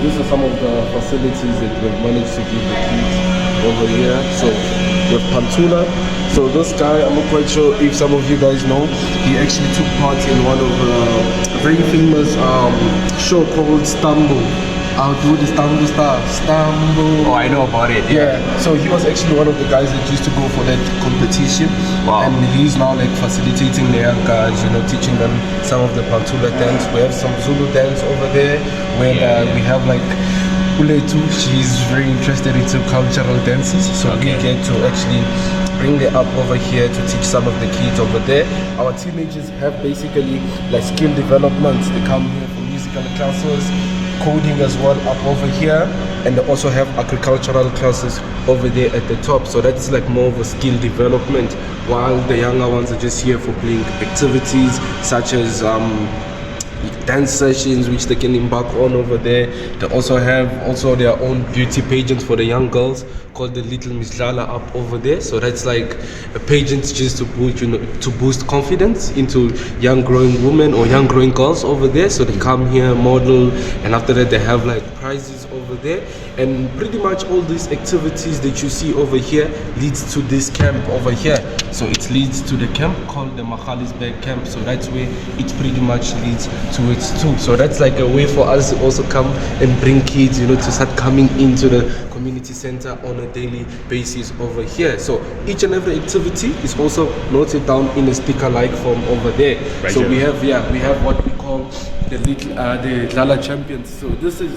these are some of the facilities that we've managed to give the kids over here. So with Pantula. So this guy, I'm not quite sure if some of you guys know, he actually took part in one of a very famous show called Stumble. I'll do the Stumble Star. Stumble. Oh, I know about it. Yeah. So he was actually one of the guys that used to go for that competition. Wow. And he's now like facilitating the young guys, you know, teaching them some of the Pantula dance. We have some Zulu dance over there where we have like Uletu. She's very interested into cultural dances. So we get to actually bring them up over here to teach some of the kids over there. Our teenagers have basically like skill development. They come here for musical classes, coding as well up over here, and they also have agricultural classes over there at the top. So that's like more of a skill development, while the younger ones are just here for playing activities such as dance sessions which they can embark on over there. They also have their own beauty pageants for the young girls called the Little Miss Lala up over there. So that's like a pageant just to boost, you know, to boost confidence into young growing women or young growing girls over there. So they come here, model, and after that they have like prizes over there. And pretty much all these activities that you see over here leads to this camp over here. So it leads to the camp called the Johannesburg camp. So that's where it pretty much leads to it too. So that's like a way for us to also come and bring kids, you know, to start coming into the community center on a daily basis over here. So each and every activity is also noted down in a sticker-like form over there. Right, so we have what we call the Lala Champions. So this is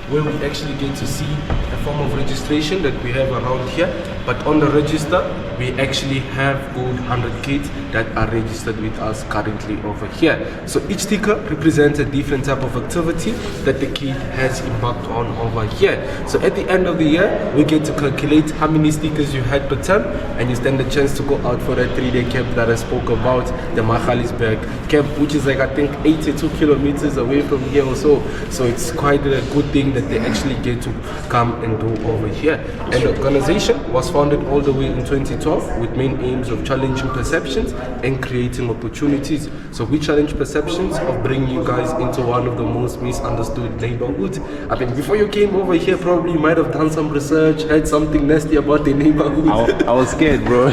where we actually get to see a form of registration that we have around here. But on the register, we actually have good 100 kids that are registered with us currently over here. So each sticker represents a different type of activity that the kid has embarked on over here. So at the end of the year, we get to calculate how many stickers you had per term, and you stand the chance to go out for that 3-day camp that I spoke about, the Johannesburg camp, which is like I think 82 kilometers away from here or so. So it's quite a good thing that they actually get to come and do over here. And the organization was founded all the way in 2012 with main aims of challenging perceptions and creating opportunities. So we challenge perceptions of bringing you guys into one of the most misunderstood neighborhoods. I mean, before you came over here, probably you might have done some research, heard something nasty about the neighborhood. I was scared, bro.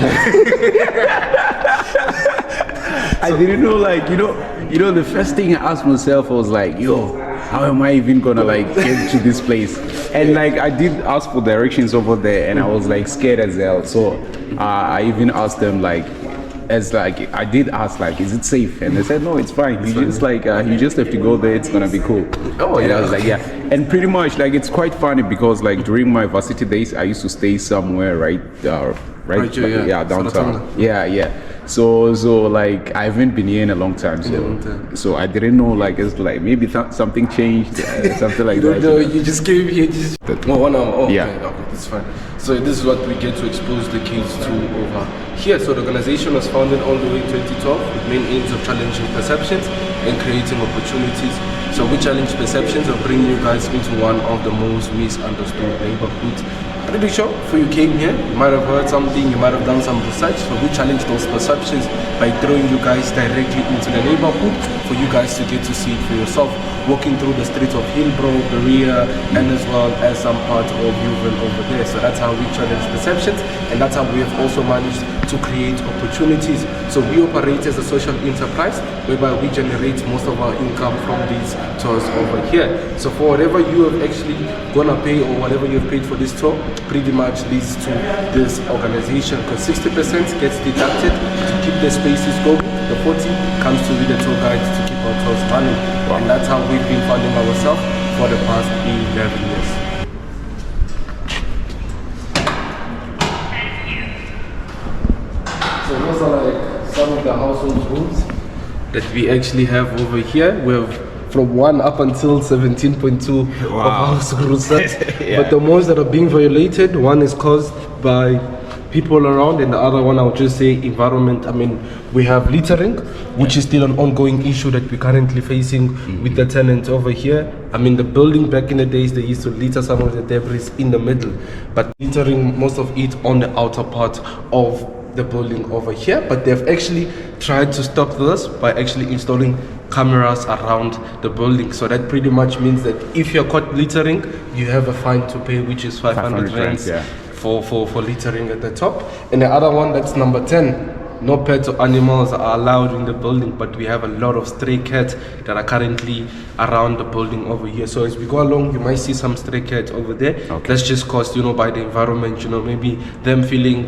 I didn't know, like, you know, the first thing I asked myself was like, yo, how am I even gonna like get to this place? And like I did ask for directions over there, and I was like scared as hell. So I even asked them like, I did ask like, is it safe? And they said no, it's fine. You just have to go there. It's gonna be cool. Oh yeah. And I was like, yeah. And pretty much like it's quite funny because like during my varsity days, I used to stay somewhere right here, downtown. Yeah. So like I haven't been here in a long time, so I didn't know like it's like maybe something changed, something like that. No, you just came here. Okay, that's fine. So this is what we get to expose the kids to over here. So the organization was founded all the way in 2012 with main aims of challenging perceptions and creating opportunities. So we challenge perceptions and bring you guys into one of the most misunderstood neighborhoods. Pretty sure before you came here, you might have heard something, you might have done some research. So we challenge those perceptions by throwing you guys directly into the neighborhood for you guys to get to see it for yourself, walking through the streets of Hillbrow, Berea, and as well as some part of Newville over there. So that's how we challenge perceptions, and that's how we have also managed to create opportunities. So we operate as a social enterprise whereby we generate most of our income from these tours over here. So for whatever you have actually gonna pay or whatever you've paid for this tour, pretty much leads to this organization, because 60% gets deducted to keep the spaces going. The 40 comes to be the tour guides to keep our tours running. Wow. And that's how we've been funding ourselves for the past 11 years. So those are like some of the household rooms that we actually have over here. We have from 1 up until 17.2 of household rules. Yeah. But the most that are being violated, one is caused by people around, and the other one I would just say environment. I mean, we have littering, which is still an ongoing issue that we're currently facing with the tenants over here. I mean, the building back in the days, they used to litter some of the debris in the middle, but littering most of it on the outer part of the building over here. But they've actually tried to stop this by actually installing cameras around the building. So that pretty much means that if you're caught littering, you have a fine to pay, which is 500 rands for littering at the top. And the other one, that's number 10. No pets or animals are allowed in the building, but we have a lot of stray cats that are currently around the building over here. So as we go along, you might see some stray cats over there. That's just caused, by the environment, maybe them feeling,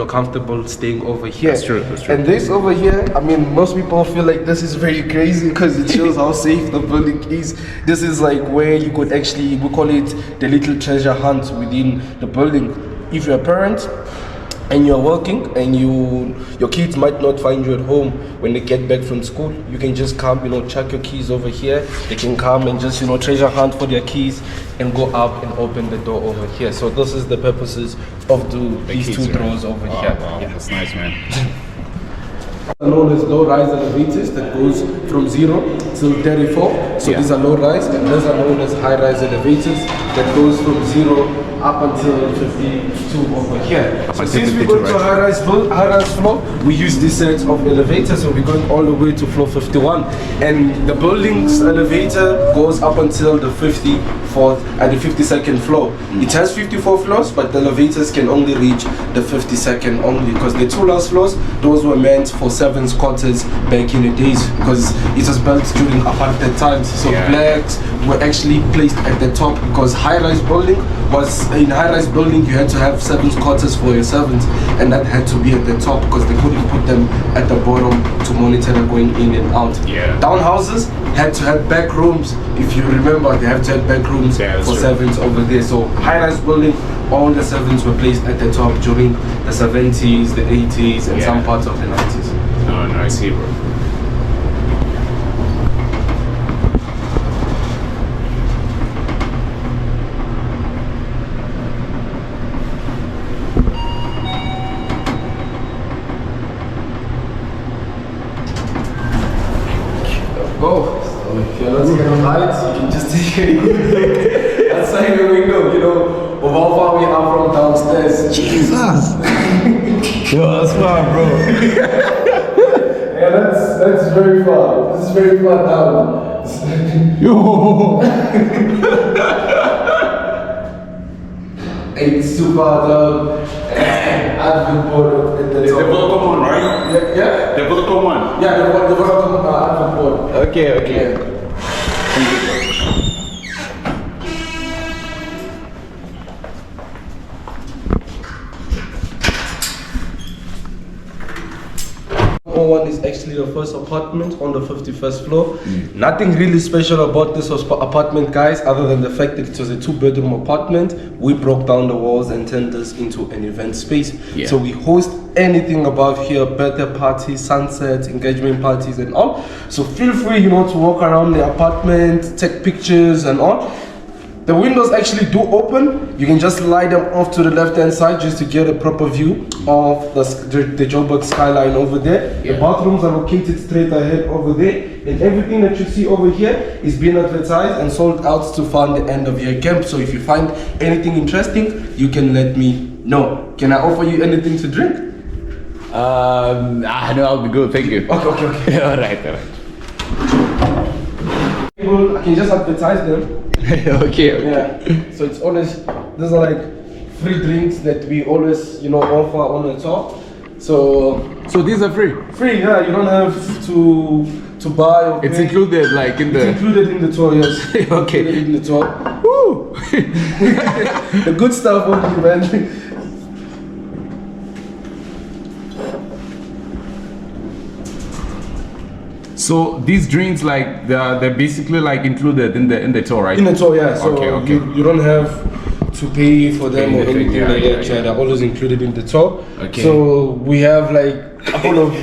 comfortable staying over here. That's true. And this over here, I mean, most people feel like this is very crazy because it shows how safe the building is. This is like where you could actually, we call it the little treasure hunt within the building. If you're a parent, and you're working and your kids might not find you at home when they get back from school, you can just come, chuck your keys over here. They can come and just, treasure hunt for their keys and go up and open the door over here. So this is the purposes of these two doors over here. Wow, that's nice, man. Known as low-rise elevators that goes from 0 till 34. So these are low-rise, and these are known as high-rise elevators that goes from 0 up until 52 over here. So since we go to a high-rise floor, we use this set of elevators, so we're going all the way to floor 51. And the building's elevator goes up until the 54th and the 52nd floor. It has 54 floors, but the elevators can only reach the 52nd only, because the two last floors, those were meant for 7 squatters back in the days, because it was built during apartheid times. So blacks were actually placed at the top, because high-rise building was, in high-rise building you had to have 7 squatters for your servants, and that had to be at the top because they couldn't put them at the bottom to monitor them going in and out. Townhouses had to have back rooms. If you remember, they have to have back rooms for servants over there. So high-rise building, all the servants were placed at the top during the 70s, the 80s, and some parts of the 90s. Oh, no, I see, bro. Go. So if you're not scared of heights, you can just take a good look outside the window, of how far we are from downstairs. Jesus! Yo, that's far, bro. Yeah, that's very far. This is very far down. Yo! It's too far down. I've been bored at the top. The Volcom one, right? Yeah? The Volcom one? Yeah, the Volcom I've been bored. Okay. Yeah. One is actually the first apartment on the 51st floor. Nothing really special about this apartment, guys, other than the fact that it was a 2-bedroom apartment. We broke down the walls and turned this into an event space. So we host anything above here: birthday parties, sunsets, engagement parties, and all. So feel free, to walk around the apartment, take pictures and all. The windows actually do open. You can just lie them off to the left-hand side just to get a proper view of the Joburg skyline over there. The bathrooms are located straight ahead over there. And everything that you see over here is being advertised and sold out to fund the end of year camp. So if you find anything interesting, you can let me know. Can I offer you anything to drink? No, I'll be good, thank you. Okay. All right. I can just advertise them. Okay. Yeah. So it's always, these are like free drinks that we always, offer on the top. So these are free? Free, yeah. You don't have to buy or It's pay. included, like in the... It's included in the tour, yes. Okay. Included in the tour. Woo! The good stuff only, man. So these drinks, like they're basically like included in the tour, right? In the tour, yeah. So Okay. You don't have to pay for them or Anything, anything like that. Yeah, they're always included in the tour. Okay. So we have like a couple of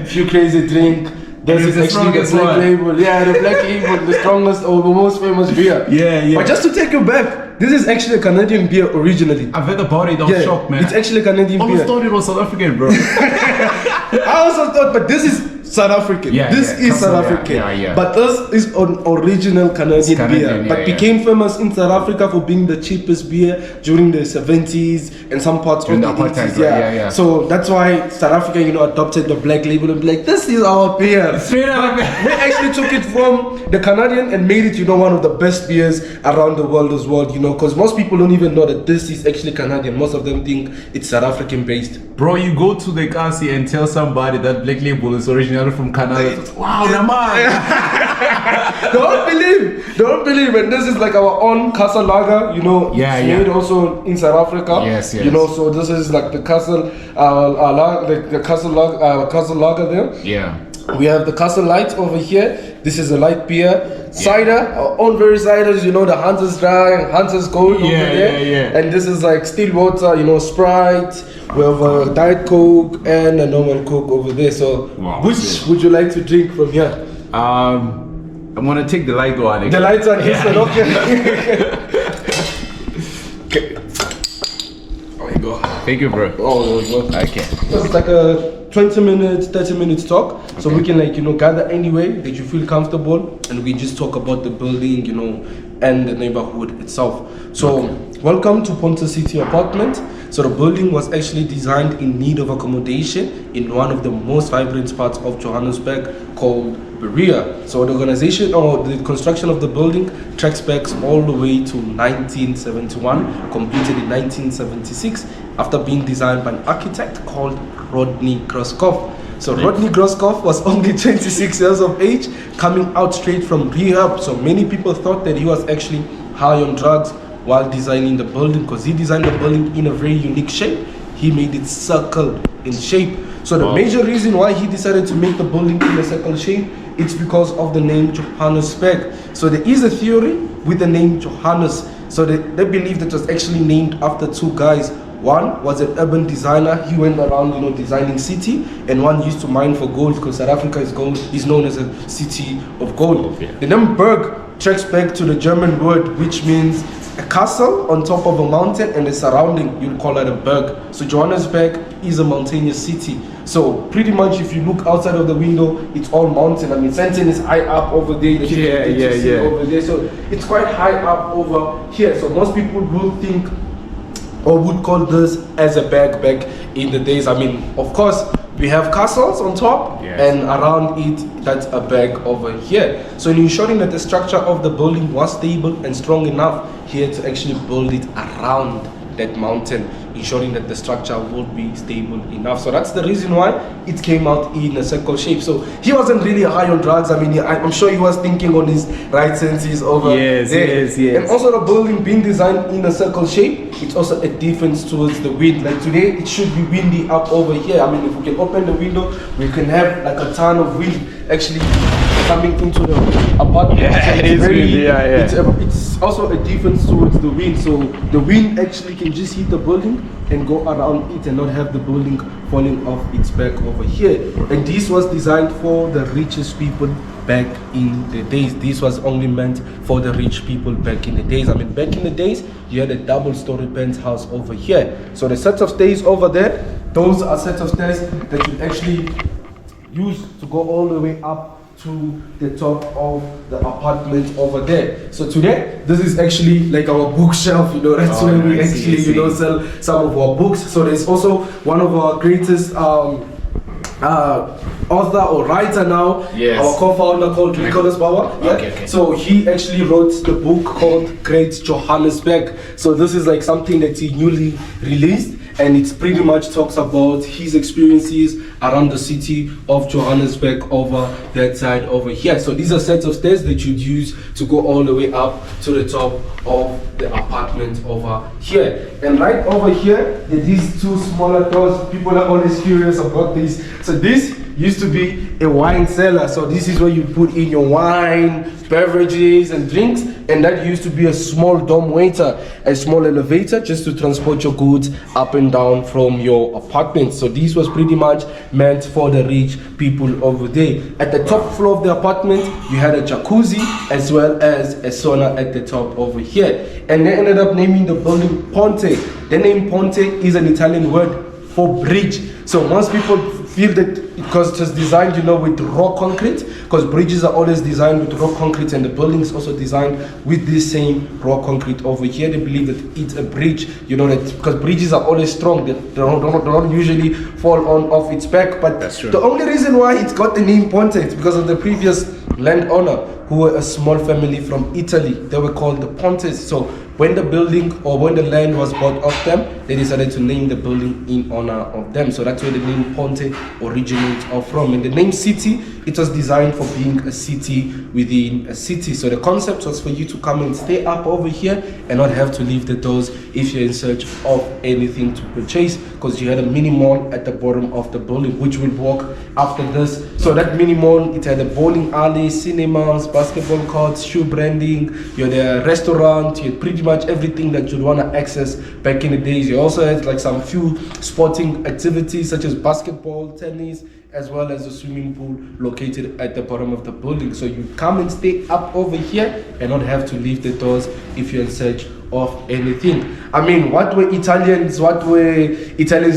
few crazy drink. This is actually the black label. Yeah, the black label, the strongest or the most famous beer. Yeah. But just to take you back, this is actually a Canadian beer originally. I've heard about it. I was shocked, man. It's actually a Canadian beer. I always thought it was South African, bro. I also thought, but this is South African. Yeah, This yeah, is Castle, South yeah, African. yeah. But this is an original Canadian, Canadian, beer. But yeah, became famous in South Africa for being the cheapest beer during the 70s and some parts During of the the apartheid, 80s. right? Yeah. So that's why South Africa, adopted the black label and be like, this is our beer. Straight up. They actually took it from the Canadian and made it, one of the best beers around the world as well, because most people don't even know that this is actually Canadian. Most of them think it's South African based. Bro, you go to the Kasi and tell somebody that Black Label is originally from Canada. Wow, Naman. Don't believe, and this is like our own Castle Lager, Yeah, it's made also in South Africa. Yes. So this is like the Castle, the Castle Lager there. Yeah. We have the Castle Light over here. This is a light beer. Cider, our own very ciders, the Hunter's Dry, Hunter's Gold over there. Yeah. And this is like still water, Sprite. We have a Diet Coke and a normal Coke over there. So Wow, which would you like to drink from here? I'm gonna take the light one. The lights are Yeah. okay. There you go. Thank you, bro. Oh, Okay. so it's like a 20 minutes, 30 minutes talk. So we can gather anyway that you feel comfortable and we just talk about the building, and the neighborhood itself. So welcome to Ponte City apartment. So the building was actually designed in need of accommodation in one of the most vibrant parts of Johannesburg called Berea. So the organization or the construction of the building tracks back all the way to 1971, completed in 1976 after being designed by an architect called Rodney Groskopf. So Rodney Groskopf was only 26 years of age, coming out straight from rehab. So many people thought that he was actually high on drugs while designing the building, because he designed the building in a very unique shape. He made it circle in shape. So the major reason why he decided to make the building in a circle shape, it's because of the name Johannesburg. So there is a theory with the name Johannes. So they believe that it was actually named after two guys. One was an urban designer. He went around, designing city, and one used to mine for gold, because South Africa is known as a city of gold. The name Berg tracks back to the German word, which means a castle on top of a mountain and the surrounding, you'd call it a berg. So Johannesburg is a mountainous city. So pretty much if you look outside of the window, it's all mountain. I mean, Sandton is high up over there. Over there. So it's quite high up over here. So most people would think or would call this as a berg back in the days. I mean, of course, we have castles on top, and around it, that's a berg over here. So in ensuring that the structure of the building was stable and strong enough, he had to actually build it around that mountain, ensuring that the structure would be stable enough. So that's the reason why it came out in a circle shape. So he wasn't really high on drugs. I mean, I'm sure he was thinking on his right senses over there. Yes. And also the building being designed in a circle shape, it's also a difference towards the wind. Like today, it should be windy up over here. I mean, if we can open the window, we can have like a ton of wind actually coming into the apartment. It's also a difference towards the wind. So the wind actually can just hit the building and go around it and not have the building falling off its back over here. And this was designed for the richest people back in the days. This was only meant for the rich people back in the days. I mean, back in the days, you had a double-story penthouse over here. So the sets of stairs over there, those are sets of stairs that you actually use to go all the way up to the top of the apartment over there. So today, this is actually like our bookshelf, that's where we actually, sell some of our books. So there's also one of our greatest author or writer now, our co-founder called Nicholas Bauer. Okay. So he actually wrote the book called Great Johannesburg. So this is like something that he newly released, and it pretty much talks about his experiences around the city of Johannesburg over that side over here. So these are sets of stairs that you'd use to go all the way up to the top of the apartment over here. And right over here, there are these two smaller doors. People are always curious about this. So this used to be a wine cellar. So this is where you put in your wine, beverages and drinks, and that used to be a small dumb waiter, a small elevator just to transport your goods up and down from your apartment. So this was pretty much meant for the rich people over there. At the top floor of the apartment, you had a jacuzzi as well as a sauna at the top over here. And they ended up naming the building Ponte. The name Ponte is an Italian word for bridge. So most people feel that because it was designed, with raw concrete, because bridges are always designed with raw concrete, and the building is also designed with this same raw concrete over here. They believe that it's a bridge, that because bridges are always strong, they don't usually fall on off its back. But That's true. the only reason why it's got the name Ponte is because of the previous landowner, who were a small family from Italy. They were called the Pontes. So when the building or when the land was bought off them, they decided to name the building in honor of them. So that's where the name Ponte originates from. And the name city, it was designed for being a city within a city. So the concept was for you to come and stay up over here and not have to leave the doors if you're in search of anything to purchase, because you had a mini mall at the bottom of the building, which will walk after this. So that mini mall, it had a bowling alley, cinemas, basketball courts, shoe branding, you had a restaurant, you had pretty much everything that you'd want to access back in the days. You also had like some few sporting activities such as basketball, tennis, as well as a swimming pool located at the bottom of the building. So you come and stay up over here and not have to leave the doors if you're in search of anything. I mean, what were Italians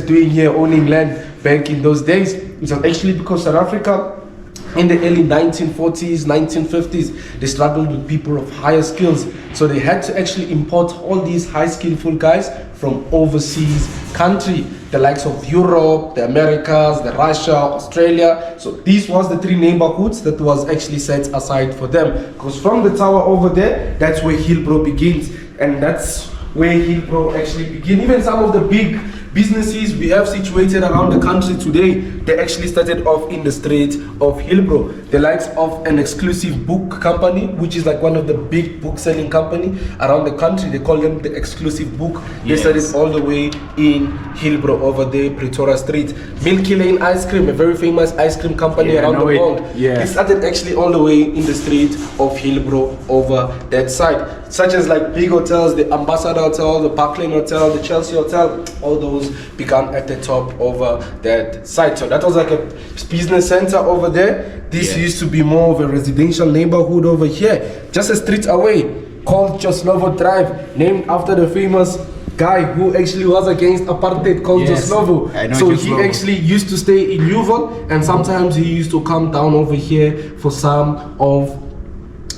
doing here owning land back in those days? It was actually because South Africa, in the early 1940s, 1950s, they struggled with people of higher skills. So they had to actually import all these high skillful guys from overseas country, the likes of Europe, the Americas, the Russia, Australia. So these was the three neighborhoods that was actually set aside for them. Because from the tower over there, that's where Hillbrow begins. And that's where Hillbrow actually begins. Even some of the big businesses we have situated around the country today, they actually started off in the street of Hillbrow. The likes of an exclusive book company, which is like one of the big book selling company around the country. They call them the Exclusive Book. They started all the way in Hillbrow over there, Pretoria Street. Milky Lane Ice Cream, a very famous ice cream company around the world. They started actually all the way in the street of Hillbrow over that side. Such as like big hotels, the Ambassador Hotel, the Parkland Hotel, the Chelsea Hotel, all those began at the top over that site. So that was like a business center over there. This used to be more of a residential neighborhood over here, just a street away, called Joslovo Drive, named after the famous guy who actually was against apartheid, called Joslovo. So he actually used to stay in Yuval, and sometimes he used to come down over here for some of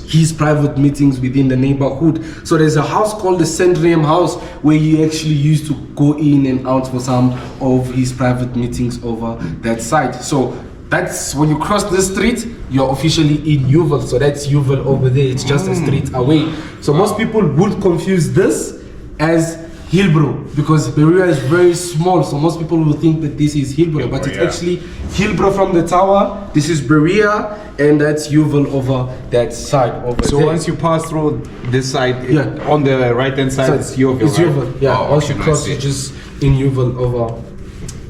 his private meetings within the neighborhood. So there's a house called the Sandrium House where he actually used to go in and out for some of his private meetings over that side. So that's when you cross the street, you're officially in Yuval. So that's Yuval over there. It's just a street away. So most people would confuse this as Hillbrow because Berea is very small, so most people will think that this is Hillbrow, but it's actually Hillbrow from the tower. This is Berea, and that's Yuval over that side over there. So once you pass through this side, on the right hand side, it's Yuval. It's Yuval, yeah. Once you cross, you're just in Yuval over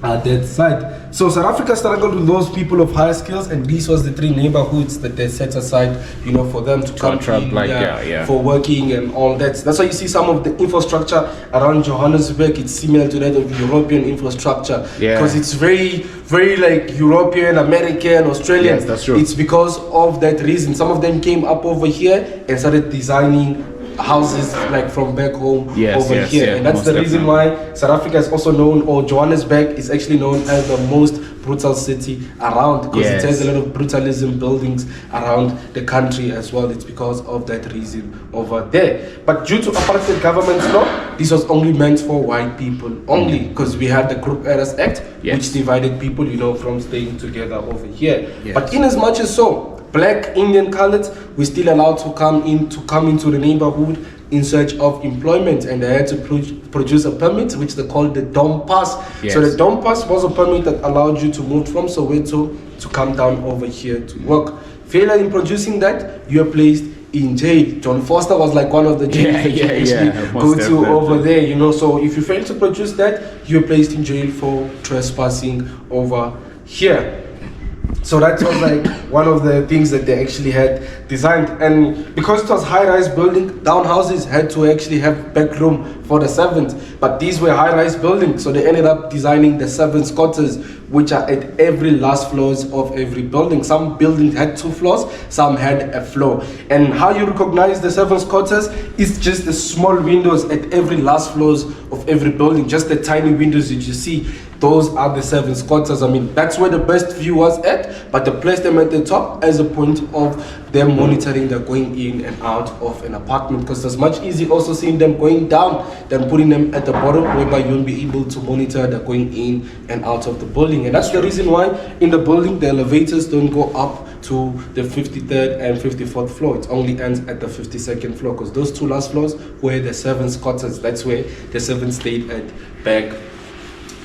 that side. So South Africa struggled with those people of higher skills, and these was the three neighborhoods that they set aside, for them to come in, for working and all that. That's why you see some of the infrastructure around Johannesburg. It's similar to that of European infrastructure, because it's very, very like European, American, Australian. Yes, that's true. It's because of that reason. Some of them came up over here and started designing houses like from back home over here, and that's the reason why South Africa is also known, or Johannesburg is actually known as the most brutal city around, because it has a lot of brutalism buildings around the country as well. It's because of that reason over there. But due to apartheid government law, this was only meant for white people only, because we had the Group Errors Act, which divided people, from staying together over here. But in as much as so, Black, Indian, colored, we're still allowed to come into the neighborhood in search of employment, and they had to produce a permit, which they called the Dom Pass. So the Dom Pass was a permit that allowed you to move from Soweto to come down over here to work. Failure in producing that, you are placed in jail. John Foster was like one of the jails that you actually go to over there, So if you fail to produce that, you're placed in jail for trespassing over here. So that was like one of the things that they actually had designed. And because it was high-rise building, townhouses had to actually have back room for the servants. But these were high-rise buildings, so they ended up designing the servants' quarters which are at every last floors of every building. Some buildings had 2 floors, some had a floor. And how you recognize the servants' quarters is just the small windows at every last floors of every building, just the tiny windows that you see. Those are the servants' quarters. I mean, that's where the best view was at, but they placed them at the top as a point of them monitoring the going in and out of an apartment, because it's much easier also seeing them going down than putting them at the bottom, whereby you'll be able to monitor the going in and out of the building. And that's the reason why in the building the elevators don't go up to the 53rd and 54th floor. It only ends at the 52nd floor, because those 2 last floors were the servants' quarters. That's where the servants stayed at back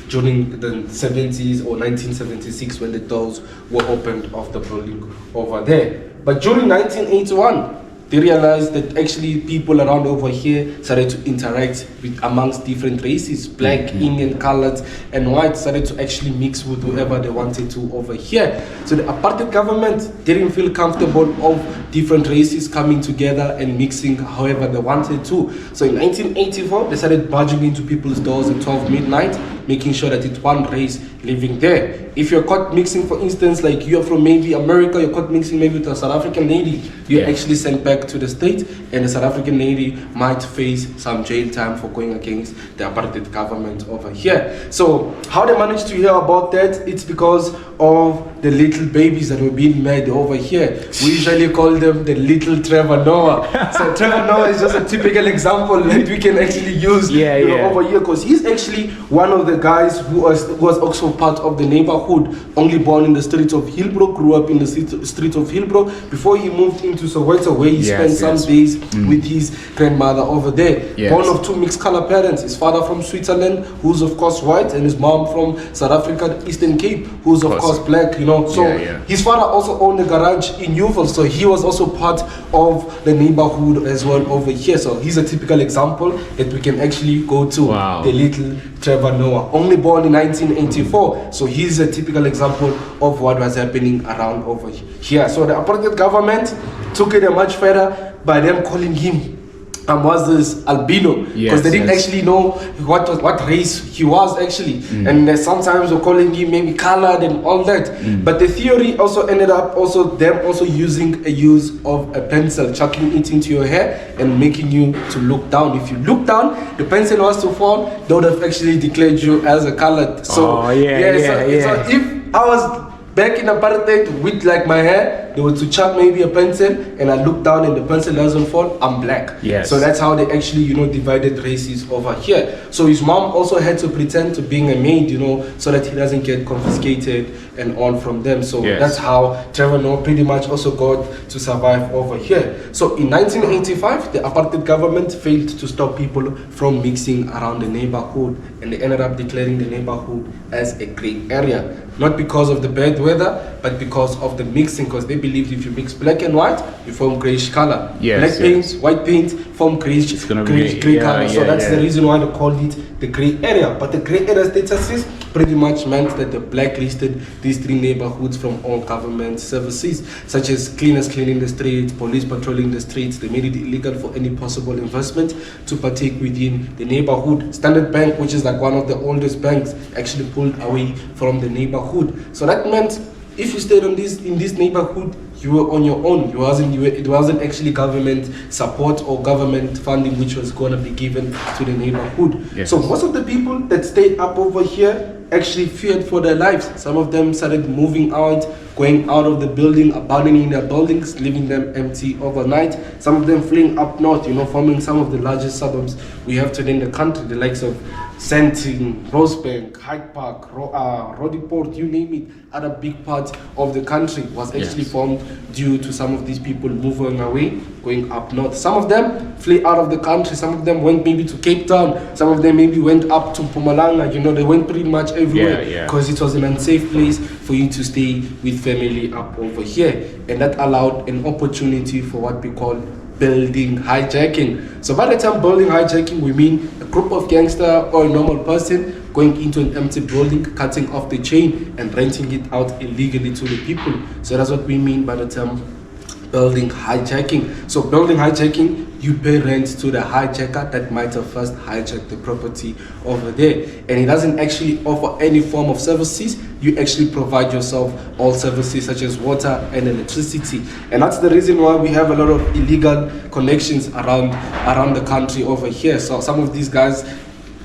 during the 70s or 1976, when the doors were opened of the building over there. But during 1981, they realized that actually people around over here started to interact with amongst different races, black, Indian, colored, and white started to actually mix with whoever they wanted to over here. So the apartheid government didn't feel comfortable of different races coming together and mixing however they wanted to. So in 1984, they started barging into people's doors at 12 midnight, making sure that it's one race living there. If you're caught mixing, for instance, like you're from maybe America, you're caught mixing maybe with a South African lady, you're actually sent back to the state, and the South African lady might face some jail time for going against the apartheid government over here. So how they managed to hear about that, it's because of the little babies that were being made over here. We usually call them the little Trevor Noah. So Trevor Noah is just a typical example that we can actually use over here, because he's actually one of the guys who was also part of the neighborhood, only born in the streets of Hillbrow, grew up in the streets of Hillbrow before he moved into Soweto, where he spent some days with his grandmother over there. Born of 2 mixed color parents, his father from Switzerland, who's of course white, and his mom from South Africa, Eastern Cape, who's of course black, you know. So his father also owned a garage in Newville, so he was also part of the neighborhood as well over here. So he's a typical example that we can actually go to. The little Trevor Noah, only born in 1984. So he's a typical example of what was happening around over here. So the apartheid government took it a much further by them calling him was this albino, because they didn't actually know what race he was actually, and sometimes we're calling him maybe colored and all that. But the theory also ended up them using a use of a pencil, chucking it into your hair and making you to look down. If you look down, the pencil was to fall, they would have actually declared you as a colored. So so if I was back in apartheid with like my hair, they were to chuck maybe a pencil and I look down and the pencil doesn't fall, I'm black. So that's how they actually, divided races over here. So his mom also had to pretend to being a maid, so that he doesn't get confiscated and all from them. So that's how Trevor Noah pretty much also got to survive over here. So in 1985, the apartheid government failed to stop people from mixing around the neighborhood, and they ended up declaring the neighborhood as a grey area. Not because of the bad weather, but because of the mixing, because they believed if you mix black and white, you form greyish color. Black paint, white paint form greyish color. So that's the reason why they called it the grey area. But the grey area statuses pretty much meant that they blacklisted these 3 neighborhoods from all government services, such as cleaners cleaning the streets, police patrolling the streets. They made it illegal for any possible investment to partake within the neighborhood. Standard Bank, which is like one of the oldest banks, actually pulled away from the neighborhood. So that meant if you stayed in this neighborhood, you were on your own. It wasn't actually government support or government funding which was going to be given to the neighborhood. So most of the people that stayed up over here actually feared for their lives. Some of them started moving out, going out of the building, abandoning their buildings, leaving them empty overnight. Some of them fleeing up north, forming some of the largest suburbs we have today in the country, the likes of Sandton, Rosebank, Hyde Park, Roodepoort, you name it. Other big parts of the country was actually formed due to some of these people moving away, going up north. Some of them flee out of the country. Some of them went maybe to Cape Town. Some of them maybe went up to Mpumalanga. They went pretty much everywhere because it was an unsafe place for you to stay with family up over here. And that allowed an opportunity for what we call building hijacking. So by the time building hijacking, we mean a group of gangster or a normal person going into an empty building, cutting off the chain and renting it out illegally to the people. So that's what we mean by the term building hijacking. So building hijacking, you pay rent to the hijacker that might have first hijacked the property over there, and it doesn't actually offer any form of services. You actually provide yourself all services such as water and electricity, and that's the reason why we have a lot of illegal connections around the country over here. So some of these guys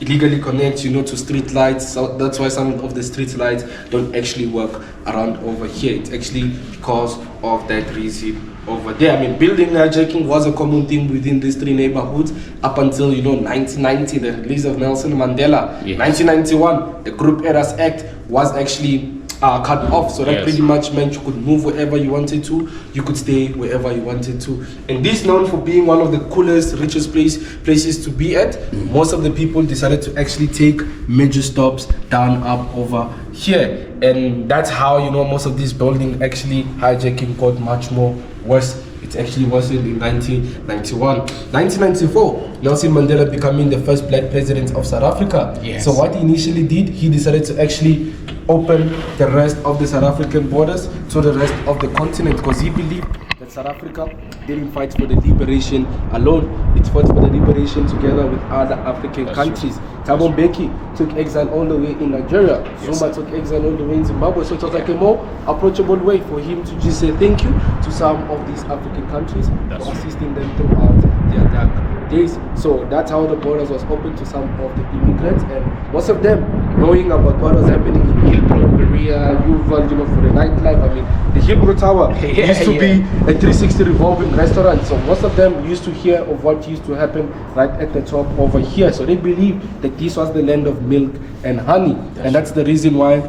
illegally connect, to street lights. So that's why some of the street lights don't actually work around over here. It's actually because of that reason over there. I mean, building hijacking was a common theme within these three neighborhoods up until 1990, the release of Nelson Mandela. Yes. 1991, the Group Eras Act was actually cut off, so that Yes. pretty much meant you could move wherever you wanted to, you could stay wherever you wanted to. And this known for being one of the coolest, richest places to be at, most of the people decided to actually take major stops down up over here, and that's how most of these buildings actually hijacking got much more worse. It actually wasn't in 1991. 1994, Nelson Mandela becoming the first black president of South Africa. Yes. So what he initially did, he decided to actually open the rest of the South African borders to the rest of the continent, because he believed that South Africa didn't fight for the liberation alone. It fought for the liberation together with other African countries. Thabo Mbeki took exile all the way in Nigeria. Yes. Zuma took exile all the way in Zimbabwe. So it was like a more approachable way for him to just say thank you to some of these African countries for assisting them throughout their dark days. So that's how the borders was open to some of the immigrants, and most of them knowing about what was happening in Hillbrow, Berea, Yuval, for the nightlife. I mean, the Hillbrow Tower used to be a 360 revolving restaurant. So most of them used to hear of what used to happen right at the top over here. So they believe that this was the land of milk and honey, and that's the reason why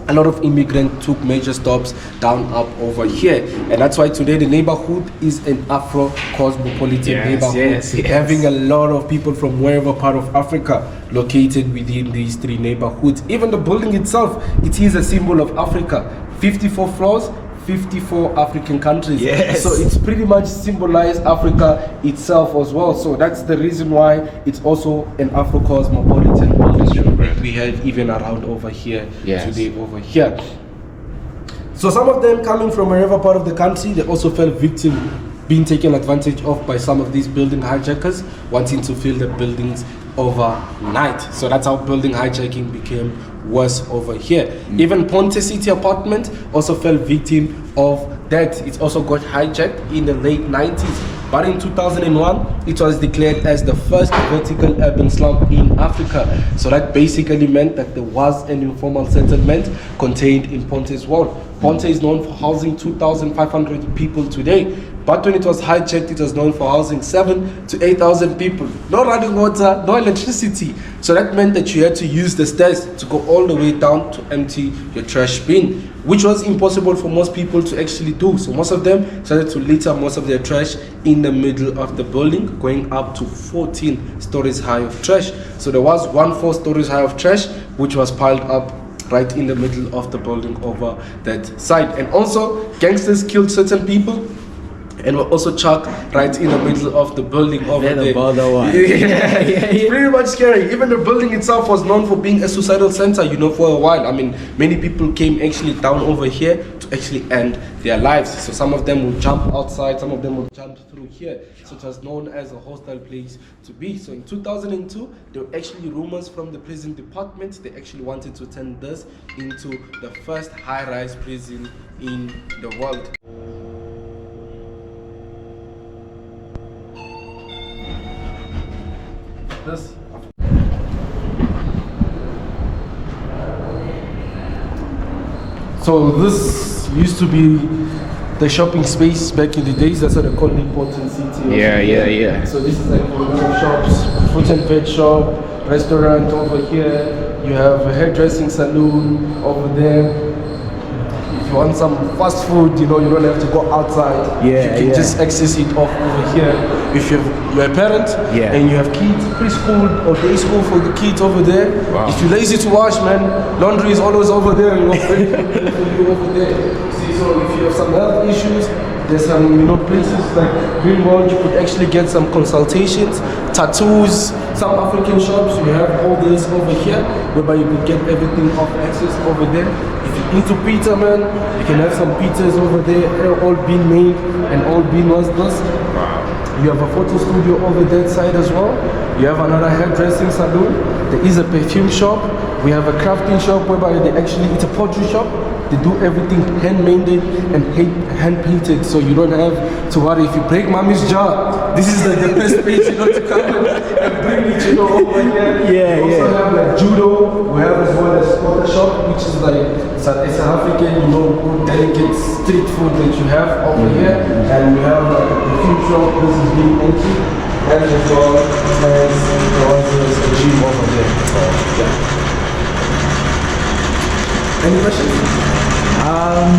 a lot of immigrants took major stops down up over here, and that's why today the neighborhood is an Afro-cosmopolitan neighborhood, having a lot of people from wherever part of Africa located within these three neighborhoods. Even the building itself, it is a symbol of Africa. 54 floors, 54 African countries. Yes. So it's pretty much symbolized Africa itself as well. So that's the reason why it's also an Afro-cosmopolitan building that we had even around over here today over here. So some of them coming from wherever part of the country, they also fell victim being taken advantage of by some of these building hijackers wanting to fill the buildings overnight. So that's how building hijacking became worse over here. Even Ponte City apartment also fell victim of that. It also got hijacked in the late 90s. But in 2001, it was declared as the first vertical urban slum in Africa. So that basically meant that there was an informal settlement contained in Ponte's wall. Ponte is known for housing 2,500 people today. But when it was hijacked, it was known for housing 7,000 to 8,000 people. No running water, no electricity. So that meant that you had to use the stairs to go all the way down to empty your trash bin, which was impossible for most people to actually do. So most of them started to litter most of their trash in the middle of the building, going up to 14 stories high of trash. So there was 4 stories high of trash, which was piled up right in the middle of the building over that side. And also, gangsters killed certain people and were also chucked right in the middle of the building over there. It's pretty much scary. Even the building itself was known for being a suicidal center, for a while. I mean, many people came actually down over here to actually end their lives. So some of them would jump outside, some of them would jump through here. So it was known as a hostile place to be. So in 2002, there were actually rumors from the prison department. They actually wanted to turn this into the first high-rise prison in the world. This. So this used to be the shopping space back in the days. That's what they called it, Ponte City. Yeah. So this is like shops, fruit and veg shop, restaurant over here. You have a hairdressing salon over there. If you want some fast food, you don't have to go outside. You can just access it off over here. If you're a parent and you have kids, preschool or day school for the kids over there. Wow. If you're lazy to wash, man, laundry is always over there. For you over there. See, so if you have some health issues, There's some, places like Greenwald, you could actually get some consultations, tattoos, some African shops. We have all this over here, whereby you could get everything off access over there. If you're into pizza, man, you can have some pizzas over there, all being made and all being was this. You have a photo studio over that side as well. You have another hairdressing salon. There is a perfume shop. We have a crafting shop whereby it's a pottery shop. They do everything handmade and hand painted, so you don't have to worry if you break mommy's jaw. This is like the best place, to come and bring it, over here. We also have like judo. We have as well as water shop, which is like it's an African, good delicate street food that you have over here. And we have like a perfume shop. This is being empty, and as well as there's a gym over there. So yeah. Any questions?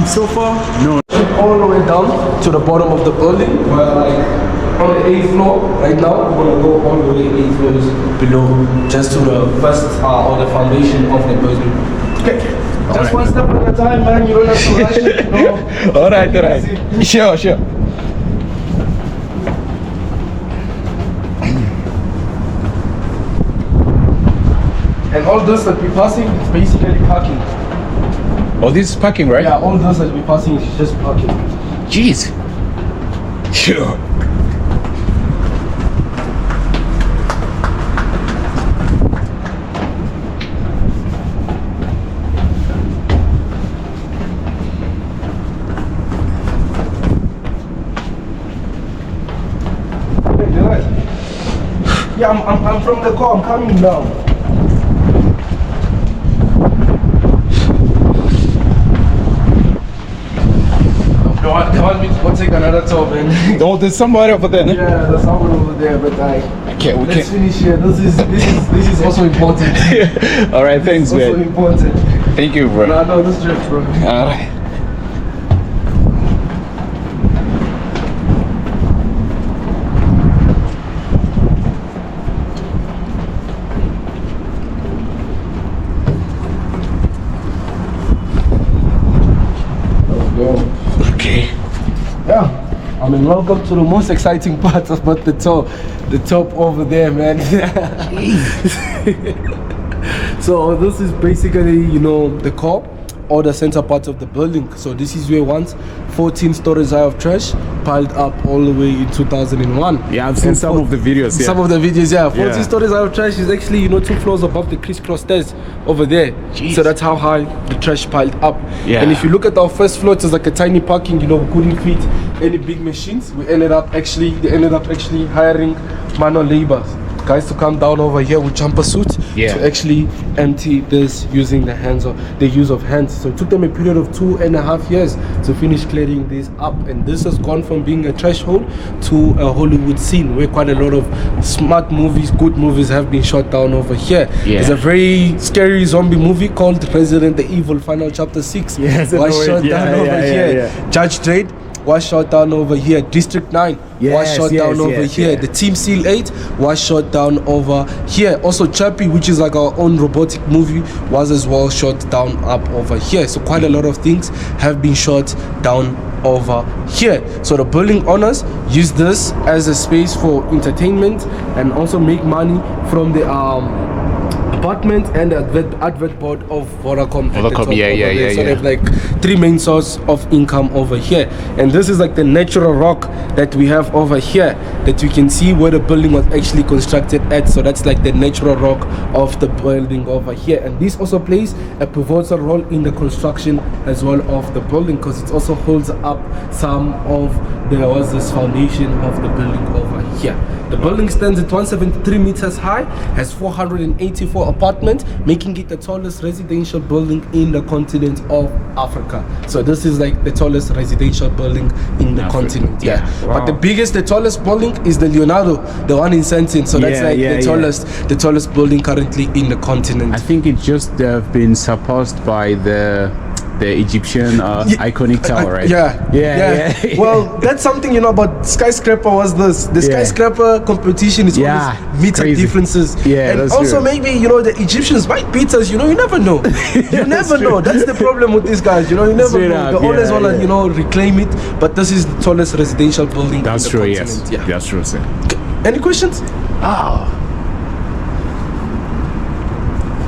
So far, no. All the way down to the bottom of the building. We're like on the 8th floor right now. We're gonna go all the way 8 floors below, just to the first or the foundation of the building. Okay. Just one step at a time, man. You don't have to rush it. All right. Sure. And all those that we're passing is basically parking. Oh, this is parking, right? Yeah, all those that we're passing is just parking. Jeez. Sure. Yeah, I'm from the car. I'm coming now. They want me to go take another tour, man. Oh, there's somebody over there. Yeah, there's someone over there, but let's finish here. This is also important. All right, thanks, man. Also important. Thank you, bro. No, this trip, bro. All right. Okay. Yeah. Welcome to the most exciting part about the top over there, man. So this is basically, the core or the center part of the building. So this is where once 14 stories high of trash piled up all the way in 2001. Yeah, I've seen some of the videos. Yeah. Some of the videos, yeah. 14 stories high of trash is actually, 2 floors above the crisscross stairs over there. Jeez. So that's how high the trash piled up. Yeah. And if you look at our first floor, it's like a tiny parking. We couldn't fit any big machines. They ended up actually hiring manual laborers, guys, to come down over here with jumper suits to actually empty this using the use of hands. So it took them a period of 2.5 years to finish clearing this up, and this has gone from being a trash hole to a Hollywood scene where quite a lot of smart movies, good movies have been shot down over here. There's a very scary zombie movie called Resident Evil Final Chapter 6 was shot down over here. Judge Dredd was shot down over here. District 9 was shot down over here. The Team Seal 8 was shot down over here. Also Chappie, which is like our own robotic movie, was as well shot down up over here. So quite a lot of things have been shot down over here. So the building owners use this as a space for entertainment and also make money from the apartment and the advert board of Vodacom. So they have like 3 main sources of income over here, and this is like the natural rock that we have over here that you can see where the building was actually constructed at. So that's like the natural rock of the building over here, and this also plays a pivotal role in the construction as well of the building, because it also holds up some of this foundation of the building over here. The building stands at 173 meters high, has 484 apartments, making it the tallest residential building in the continent of Africa. So this is like the tallest residential building in the continent. But the tallest building is the Leonardo, the one in Sentin. So that's the tallest building currently in the continent. I think it just been surpassed by the the Egyptian iconic tower, right? Yeah. Well, that's something about skyscraper was this. The skyscraper competition is always meter crazy. differences. Yeah, and that's also true. maybe the Egyptians might beat us. You never know. You never know. That's the problem with these guys. You never Straight know. up, They always yeah, wanna reclaim it. But this is the tallest residential building. That's on the true. continent. Yes. Yeah. That's true, sir. Any questions?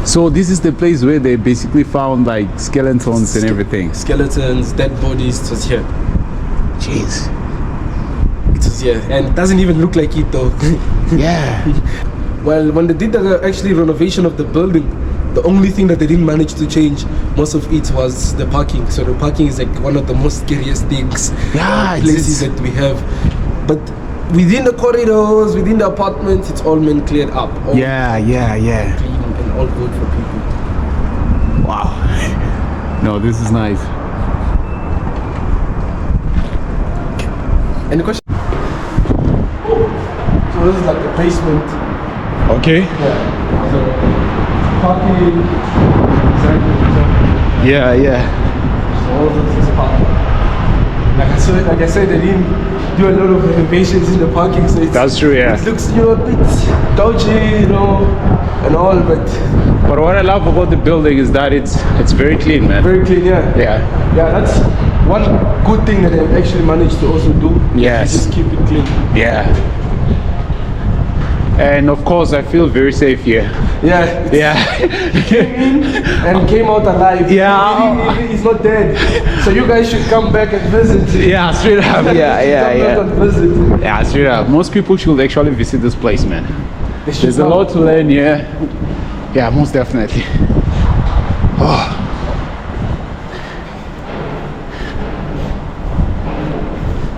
So this is the place where they basically found like skeletons and everything. Skeletons, dead bodies. It was here. Jeez. It was here, and it doesn't even look like it though. Yeah. Well, when they did the actually renovation of the building, the only thing that they didn't manage to change most of it was the parking. So the parking is like one of the most scariest things, places that we have. But within the corridors, within the apartments, it's all been cleared up. All clean and all good for people. Wow. No, this is nice. Any questions? So this is like the basement. Okay. Yeah. So parking, exactly. Yeah. So all this is parking. Like I said, they didn't do a lot of renovations in the parking, so That's true, yeah. it looks a bit dodgy, and all, but But what I love about the building is that it's very clean, man. very clean, yeah. Yeah. Yeah, that's one good thing that they've actually managed to also do. Yes. Just keep it clean. Yeah. And of course, I feel very safe here. Yeah. Yeah. Came in and came out alive. Yeah. He's not dead. So you guys should come back and visit. Yeah, straight up. Come back and visit. Yeah, straight up. Most people should actually visit this place, man. They should There's a come. lot to learn, yeah. Yeah, most definitely. Oh.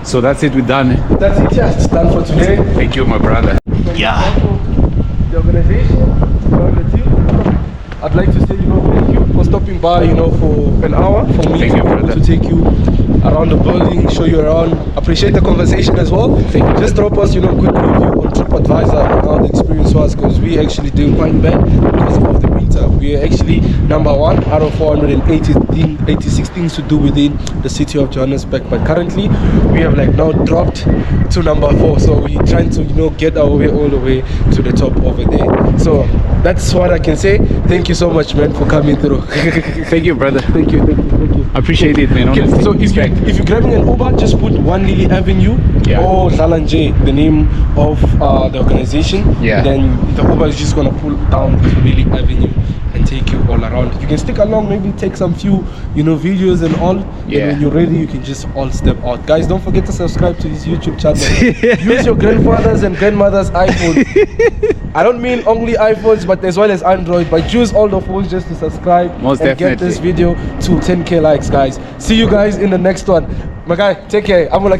So that's it, we're done. That's it, yeah. It's done for today. Thank you, my brother. Yeah. The organization, the team. I'd like to say, thank you for stopping by, for an hour for me Thank you, to be able brother. to take you around the building, show you around. Appreciate the conversation as well. Thank you. Just drop us, quick review on TripAdvisor on how the experience was, because we actually doing quite bad because of the winter. We are actually #1 out of 486 things to do within the city of Johannesburg. But currently, we have now dropped to #4. So we're trying to, get our way all the way to the top over there. So that's what I can say. Thank you so much, man, for coming through. Thank you, brother. Thank you. I appreciate it, man. Okay, Honestly. so if you're grabbing an Uber, just put 1 Lily Avenue or Zalanje, the name of the organization. Yeah. Then the Uber is just gonna pull down to Lily Avenue and take you all around. You can stick along, maybe take some few, videos and all. Yeah. And when you're ready, you can just all step out. Guys, don't forget to subscribe to his YouTube channel. Use your grandfathers and grandmothers' iPhone. I don't mean only iPhones, but as well as Android. But use all the phones just to subscribe Most and definitely. get this video to 10K likes, guys. See you guys in the next one. My guy, take care. I'm gonna